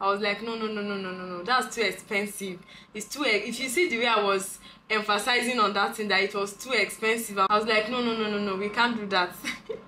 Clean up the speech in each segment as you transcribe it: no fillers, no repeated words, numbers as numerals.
I was like, no, that's too expensive. It's too, if you see the way I was emphasizing on that thing, that it was too expensive, I was like, no, we can't do that.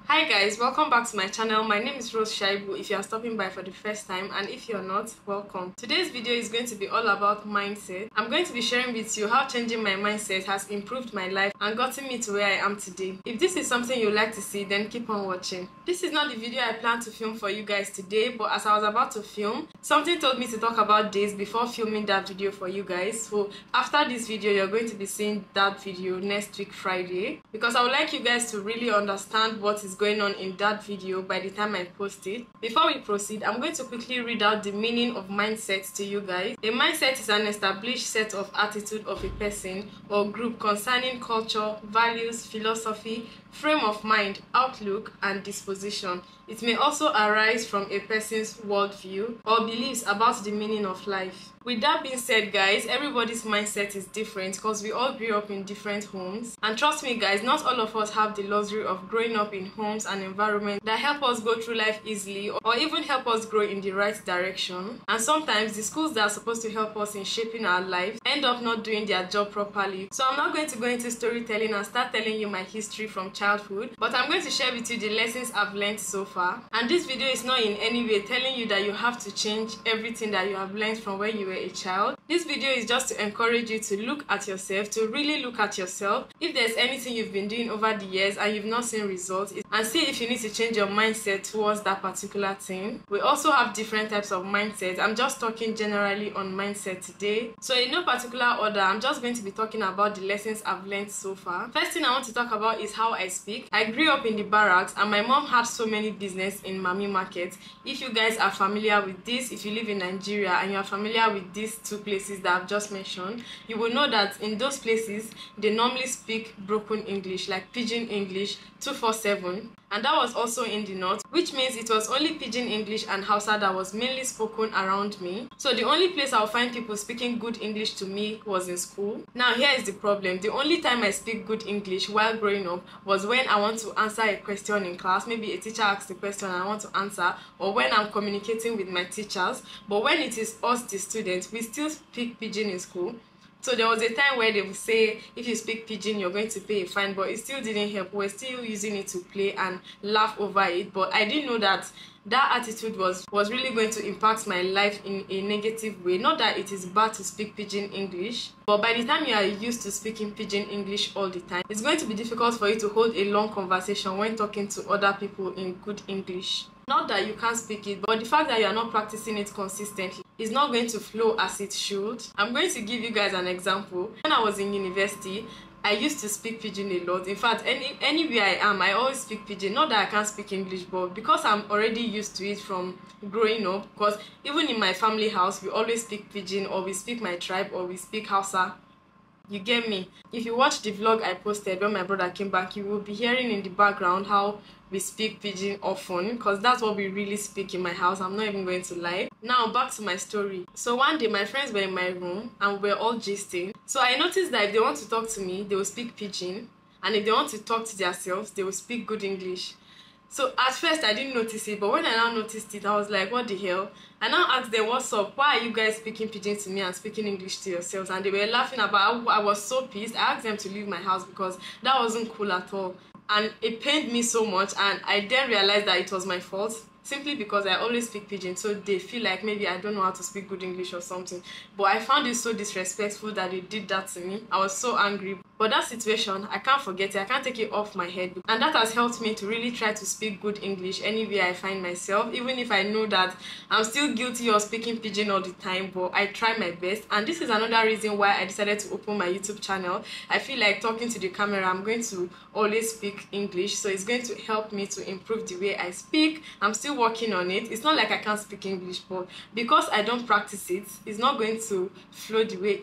Hi guys, welcome back to my channel. My name is Rose Shaibu if you are stopping by for the first time, and if you're not, welcome. Today's video is going to be all about mindset. I'm going to be sharing with you how changing my mindset has improved my life and gotten me to where I am today. If this is something you'd like to see, then keep on watching. This is not the video I planned to film for you guys today, but as I was about to film, something told me to talk about this before filming that video for you guys. So after this video, you're going to be seeing that video next week Friday, because I would like you guys to really understand what is going on in that video by the time I post it. Before we proceed, I'm going to quickly read out the meaning of mindset to you guys. A mindset is an established set of attitude of a person or group concerning culture, values, philosophy, frame of mind, outlook, and disposition. It may also arise from a person's worldview or beliefs about the meaning of life. With that being said, guys, everybody's mindset is different because we all grew up in different homes. And trust me guys, not all of us have the luxury of growing up in homes and environments that help us go through life easily or even help us grow in the right direction. And sometimes the schools that are supposed to help us in shaping our lives end up not doing their job properly. So I'm not going to go into storytelling and start telling you my history from childhood, but I'm going to share with you the lessons I've learned so far. And this video is not in any way telling you that you have to change everything that you have learned from when you were a child. This video is just to encourage you to look at yourself, to really look at yourself. If there's anything you've been doing over the years and you've not seen results, and see if you need to change your mindset towards that particular thing. We also have different types of mindsets. I'm just talking generally on mindset today. So in no particular order, I'm just going to be talking about the lessons I've learned so far. First thing I want to talk about is how I speak. I grew up in the barracks and my mom had so many business in Mami Market. If you guys are familiar with this, if you live in Nigeria and you are familiar with these two places that I've just mentioned, you will know that in those places they normally speak broken English, like pidgin English 247. And that was also in the north, which means it was only pidgin English and Hausa that was mainly spoken around me. So the only place I'll find people speaking good English to me was in school. Now here is the problem. The only time I speak good English while growing up was when I want to answer a question in class. Maybe a teacher asks a question and I want to answer, or when I'm communicating with my teachers. But when it is us, the students, we still speak pidgin in school. So there was a time where they would say, if you speak pidgin, you're going to pay a fine, but it still didn't help. We're still using it to play and laugh over it. But I didn't know that that attitude was really going to impact my life in a negative way. Not that it is bad to speak pidgin English, but by the time you are used to speaking pidgin English all the time, it's going to be difficult for you to hold a long conversation when talking to other people in good English. Not that you can't speak it, but the fact that you are not practicing it consistently is not going to flow as it should. I'm going to give you guys an example. When I was in university, I used to speak pidgin a lot. In fact, anywhere I am, I always speak pidgin. Not that I can't speak English, but because I'm already used to it from growing up, because even in my family house, we always speak pidgin, or we speak my tribe, or we speak Hausa. You get me? If you watch the vlog I posted when my brother came back, you will be hearing in the background how we speak pidgin often, because that's what we really speak in my house. I'm not even going to lie. Now back to my story. So one day my friends were in my room and we were all gisting. So I noticed that if they want to talk to me, they will speak pidgin, and if they want to talk to themselves, they will speak good English. So at first I didn't notice it, but when I now noticed it, I was like, what the hell? I now asked them, what's up? Why are you guys speaking pidgin to me and speaking English to yourselves? And they were laughing about. I was so pissed. I asked them to leave my house because that wasn't cool at all. And it pained me so much, and I then realized that it was my fault, simply because I always speak pidgin, so they feel like maybe I don't know how to speak good English or something. But I found it so disrespectful that they did that to me. I was so angry. But that situation, I can't forget it. I can't take it off my head. And that has helped me to really try to speak good English anywhere I find myself, even if I know that I'm still guilty of speaking pidgin all the time, but I try my best. And this is another reason why I decided to open my YouTube channel. I feel like talking to the camera, I'm going to always speak English, so it's going to help me to improve the way I speak. I'm still working on it. It's not like I can't speak English, but because I don't practice it, it's not going to flow the way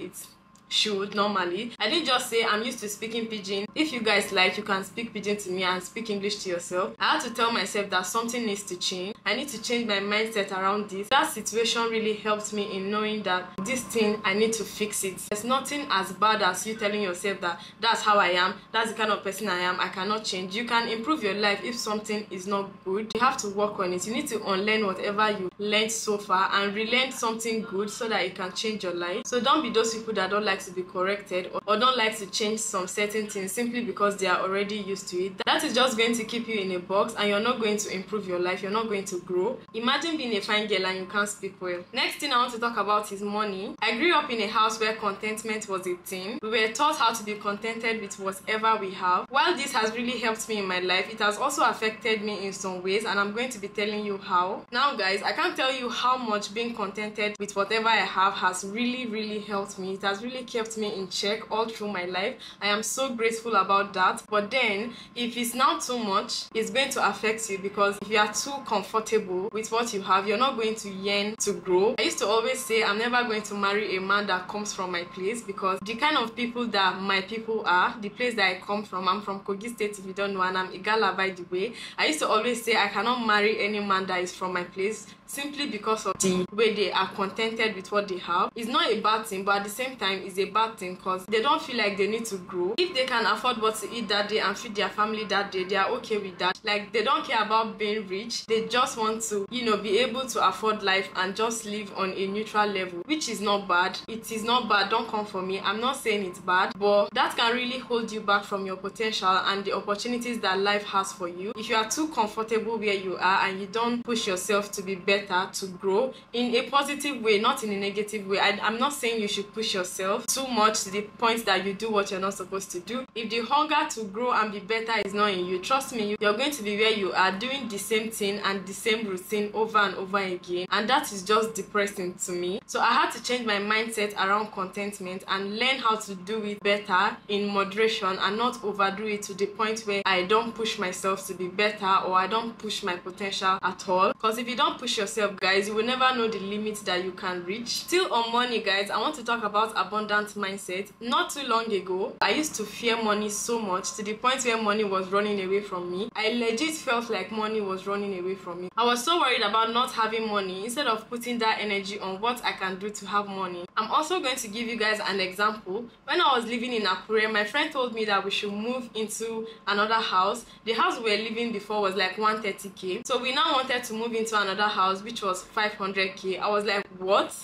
should normally. I didn't just say I'm used to speaking pidgin. If you guys like, you can speak pidgin to me and speak English to yourself. I had to tell myself that something needs to change. I need to change my mindset around this. That situation really helped me in knowing that this thing, I need to fix it. There's nothing as bad as you telling yourself that that's how I am, that's the kind of person I am, I cannot change. You can improve your life if something is not good. You have to work on it. You need to unlearn whatever you learned so far and relearn something good so that it can change your life. So don't be those people that don't like to be corrected or don't like to change some certain things simply because they are already used to it. That is just going to keep you in a box and you're not going to improve your life. You're not going to grow. Imagine being a fine girl and you can't speak well. Next thing I want to talk about is money. I grew up in a house where contentment was a thing. We were taught how to be contented with whatever we have. While this has really helped me in my life, it has also affected me in some ways, and I'm going to be telling you how. Now guys, I can't tell you how much being contented with whatever I have has really helped me. It has really kept me in check all through my life. I am so grateful about that. But then if it's now too much, it's going to affect you, because if you are too comfortable with what you have, you're not going to yearn to grow. I used to always say I'm never going to marry a man that comes from my place, because the kind of people that my people are, the place that I come from, I'm from Kogi State if you don't know, and I'm Igala by the way. I used to always say I cannot marry any man that is from my place, simply because of the way they are contented with what they have. It's not a bad thing, but at the same time it's a bad thing because they don't feel like they need to grow. If they can afford what to eat that day and feed their family that day, they are okay with that. Like, they don't care about being rich. They just want to, you know, be able to afford life and just live on a neutral level, which is not bad. It is not bad. Don't come for me. I'm not saying it's bad, but that can really hold you back from your potential and the opportunities that life has for you. If you are too comfortable where you are and you don't push yourself to be better, to grow in a positive way, not in a negative way. I'm not saying you should push yourself too much to the point that you do what you're not supposed to do. If the hunger to grow and be better is not in you, trust me, you're going to be where you are doing the same thing and the same routine over and over again, and that is just depressing to me. So I had to change my mindset around contentment and learn how to do it better in moderation and not overdo it to the point where I don't push myself to be better or I don't push my potential at all. Because if you don't push yourself, guys, you will never know the limits that you can reach. Still on money, guys, I want to talk about abundant mindset. Not too long ago, I used to fear money so much to the point where money was running away from me. I legit felt like money was running away from me. I was so worried about not having money instead of putting that energy on what I can do to have money. I'm also going to give you guys an example. When I was living in Akure, my friend told me that we should move into another house. The house we were living before was like 130k. So we now wanted to move into another house which was 500k. I was like, what?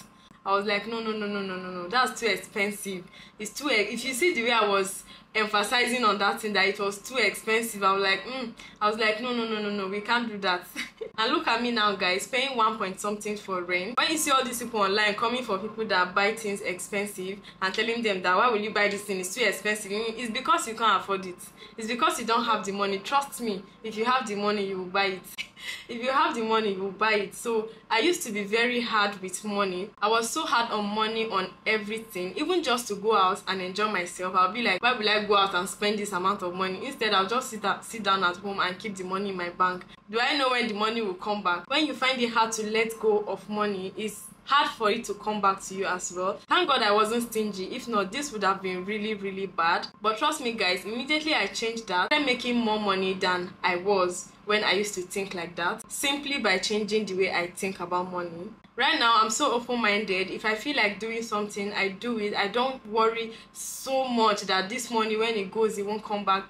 I was like, no, that's too expensive. It's too, if you see the way I was emphasizing on that thing, that it was too expensive, I was like, no, we can't do that. And look at me now, guys, paying 1 point something for rent. When you see all these people online coming for people that buy things expensive and telling them that why will you buy this thing, it's too expensive, it's because you can't afford it. It's because you don't have the money. Trust me, if you have the money, you will buy it. If you have the money, you will buy it. So I used to be very hard with money. I was so hard on money, on everything. Even just to go out and enjoy myself, I'll be like, why will I go out and spend this amount of money? Instead, I'll just sit down at home and keep the money in my bank. Do I know when the money will come back? When you find it hard to let go of money, it's hard for it to come back to you as well. Thank God I wasn't stingy. If not, this would have been really bad. But trust me, guys, immediately I changed that. I'm making more money than I was when I used to think like that, simply by changing the way I think about money. Right now, I'm so open-minded. If I feel like doing something, I do it. I don't worry so much that this money, when it goes, it won't come back.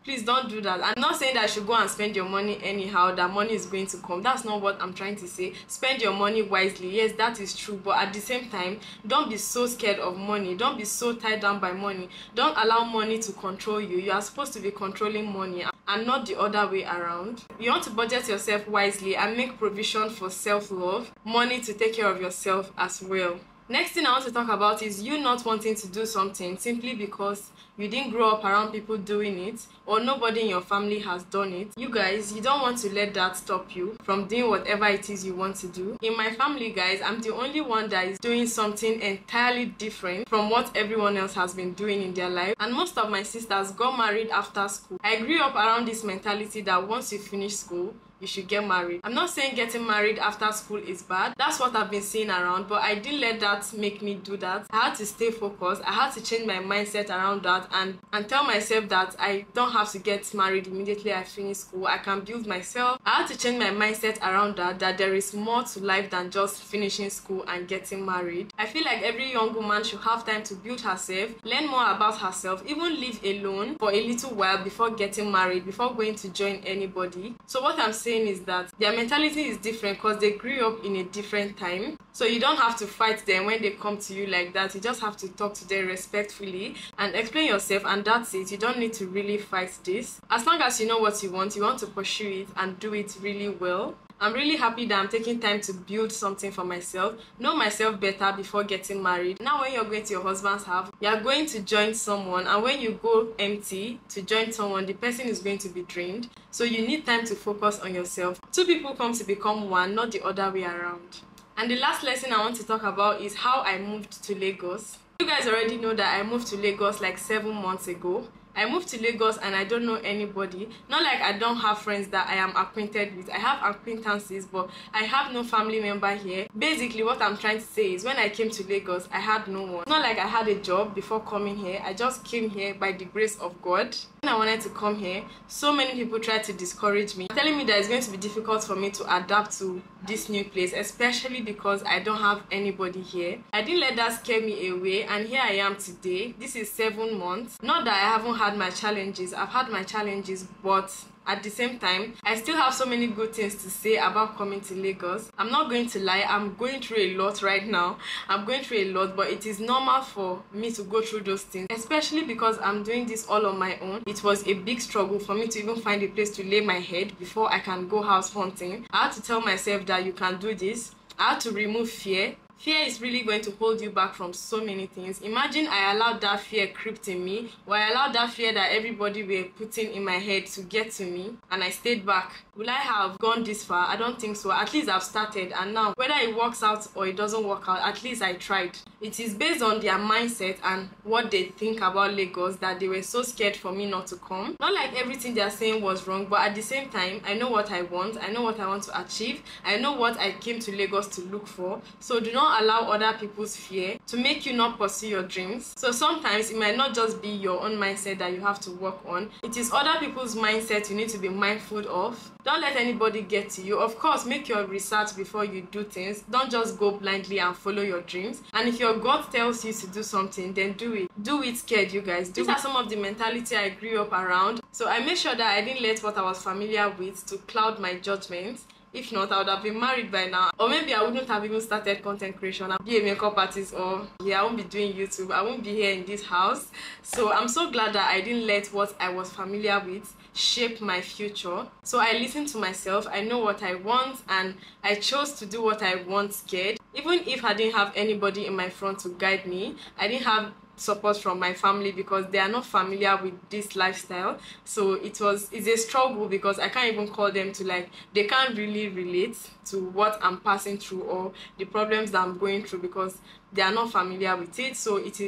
Please don't do that. I'm not saying that you should go and spend your money anyhow, that money is going to come. That's not what I'm trying to say. Spend your money wisely. Yes, that is true. But at the same time, don't be so scared of money. Don't be so tied down by money. Don't allow money to control you. You are supposed to be controlling money and not the other way around. You want to budget yourself wisely and make provision for self-love, money to take care of yourself as well. Next thing I want to talk about is you not wanting to do something simply because you didn't grow up around people doing it or nobody in your family has done it. You guys, you don't want to let that stop you from doing whatever it is you want to do. In my family, guys, I'm the only one that is doing something entirely different from what everyone else has been doing in their life. And most of my sisters got married after school. I grew up around this mentality that once you finish school, you should get married. I'm not saying getting married after school is bad. That's what I've been seeing around, but I didn't let that make me do that. I had to stay focused. I had to change my mindset around that and tell myself that I don't have to get married immediately I finish school. I can build myself. I had to change my mindset around that there is more to life than just finishing school and getting married. I feel like every young woman should have time to build herself, learn more about herself, even live alone for a little while before getting married, before going to join anybody. So what I'm saying is that their mentality is different because they grew up in a different time. So you don't have to fight them when they come to you like that. You just have to talk to them respectfully and explain yourself, and that's it. You don't need to really fight this. As long as you know what you want to pursue it and do it really well. I'm really happy that I'm taking time to build something for myself, know myself better before getting married. Now when you're going to your husband's house, you're going to join someone, and when you go empty to join someone, the person is going to be drained. So you need time to focus on yourself. Two people come to become one, not the other way around. And the last lesson I want to talk about is how I moved to Lagos. You guys already know that I moved to Lagos like 7 months ago. I moved to Lagos and I don't know anybody. Not like I don't have friends that I am acquainted with. I have acquaintances, but I have no family member here. Basically, what I'm trying to say is when I came to Lagos, I had no one. It's not like I had a job before coming here. I just came here by the grace of God. When I wanted to come here, so many people tried to discourage me, telling me that it's going to be difficult for me to adapt to this new place, especially because I don't have anybody here. I didn't let that scare me away, and here I am today. This is 7 months. Not that I haven't had my challenges. I've had my challenges, but at the same time, I still have so many good things to say about coming to Lagos. I'm not going to lie, I'm going through a lot right now. I'm going through a lot, but it is normal for me to go through those things, especially because I'm doing this all on my own. It was a big struggle for me to even find a place to lay my head before I can go house hunting. I had to tell myself that you can do this. I had to remove fear. Fear is really going to hold you back from so many things. Imagine I allowed that fear creep in me, or I allowed that fear that everybody were putting in my head to get to me, and I stayed back. Will I have gone this far? I don't think so. At least I've started, and now whether it works out or it doesn't work out, at least I tried. It is based on their mindset and what they think about Lagos that they were so scared for me not to come. Not like everything they are saying was wrong, but at the same time, I know what I want. I know what I want to achieve. I know what I came to Lagos to look for. So do not allow other people's fear to make you not pursue your dreams. So sometimes it might not just be your own mindset that you have to work on. It is other people's mindset you need to be mindful of. Don't let anybody get to you. Of course, make your research before you do things. Don't just go blindly and follow your dreams. And if your God tells you to do something, then do it. Do it scared, you guys. These are some of the mentality I grew up around. So I made sure that I didn't let what I was familiar with to cloud my judgment. If not, I would have been married by now. Or maybe I wouldn't have even started content creation. I'd be a makeup artist, or I won't be doing YouTube. I won't be here in this house. So I'm so glad that I didn't let what I was familiar with shape my future. So I listened to myself. I know what I want, and I chose to do what I want scared. Even if I didn't have anybody in my front to guide me, I didn't have support from my family because they are not familiar with this lifestyle. So it's a struggle because I can't even call them to they can't really relate to what I'm passing through or the problems that I'm going through because they are not familiar with it. So it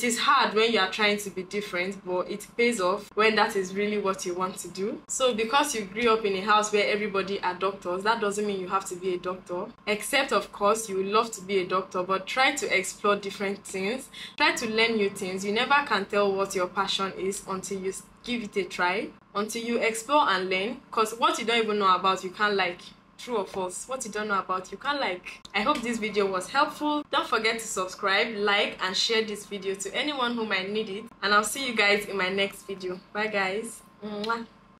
is hard when you are trying to be different, but it pays off when that is really what you want to do. So because you grew up in a house where everybody are doctors, that doesn't mean you have to be a doctor. Except, of course, you would love to be a doctor, but try to explore different things. Try to learn new things. You never can tell what your passion is until you give it a try, until you explore and learn, because what you don't even know about, you can't like. True or false? What you don't know about, you can't like. I hope this video was helpful. Don't forget to subscribe, like, and share this video to anyone who might need it. And I'll see you guys in my next video. Bye guys. Mwah.